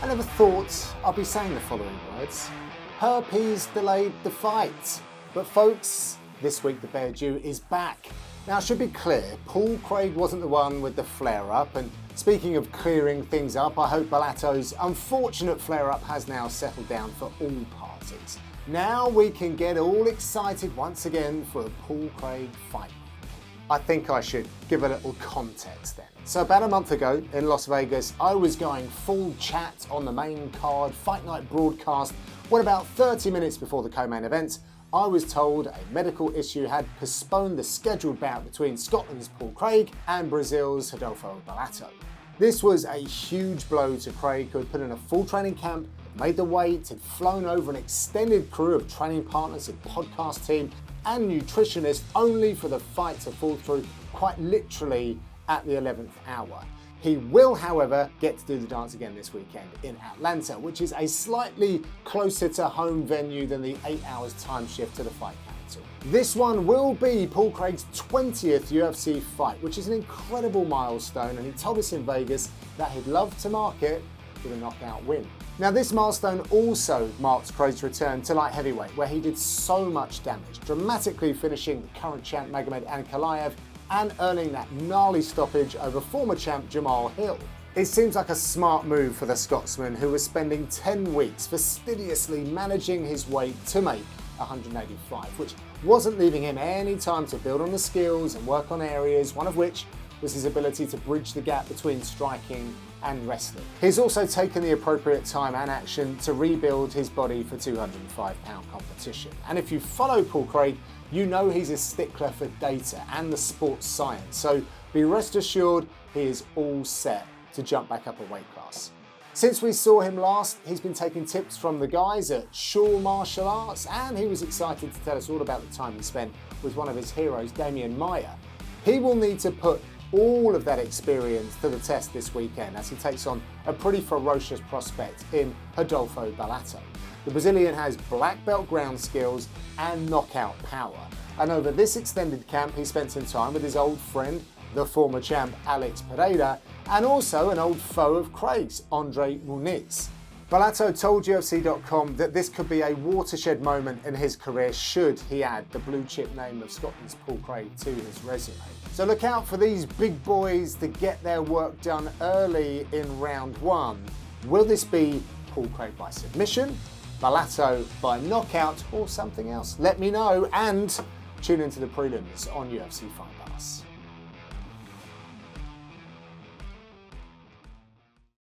I never thought I'd be saying the following words. Herpes delayed the fight. But folks, this week the Bear Jew is back. Now, it should be clear, Paul Craig wasn't the one with the flare-up, and speaking of clearing things up, I hope Bellato's unfortunate flare-up has now settled down for all parties. Now we can get all excited once again for a Paul Craig fight. I think I should give a little context then. So about a month ago in Las Vegas, I was going full chat on the main card Fight Night broadcast when about 30 minutes before the co-main event, I was told a medical issue had postponed the scheduled bout between Scotland's Paul Craig and Brazil's Rodolfo Bellato. This was a huge blow to Craig, who had put in a full training camp, made the weight, had flown over an extended crew of training partners and podcast team and nutritionists only for the fight to fall through quite literally at the 11th hour. He will, however, get to do the dance again this weekend in Atlanta, which is a slightly closer to home venue than the 8 hours time shift to the fight capital. This one will be Paul Craig's 20th UFC fight, which is an incredible milestone, and he told us in Vegas that he'd love to mark it with a knockout win. Now, this milestone also marks Craig's return to light heavyweight, where he did so much damage, dramatically finishing the current champ Magomed Ankalaev and earning that gnarly stoppage over former champ Jamal Hill. It seems like a smart move for the Scotsman, who was spending 10 weeks fastidiously managing his weight to make 185, which wasn't leaving him any time to build on the skills and work on areas, one of which was his ability to bridge the gap between striking and wrestling. He's also taken the appropriate time and action to rebuild his body for 205-pound competition. And if you follow Paul Craig, you know he's a stickler for data and the sports science, so be rest assured he is all set to jump back up a weight class. Since we saw him last, he's been taking tips from the guys at Shaw Martial Arts, and he was excited to tell us all about the time he spent with one of his heroes, Damian Maia. He will need to put all of that experience to the test this weekend as he takes on a pretty ferocious prospect in Rodolfo Bellato. The Brazilian has black belt ground skills and knockout power. And over this extended camp, he spent some time with his old friend, the former champ Alex Pereira, and also an old foe of Craig's, Andre Muniz. Bellato told UFC.com that this could be a watershed moment in his career should he add the blue chip name of Scotland's Paul Craig to his resume. So look out for these big boys to get their work done early in round one. Will this be Paul Craig by submission, Bellato by knockout, or something else? Let me know, and tune into the prelims on UFC Fight Pass.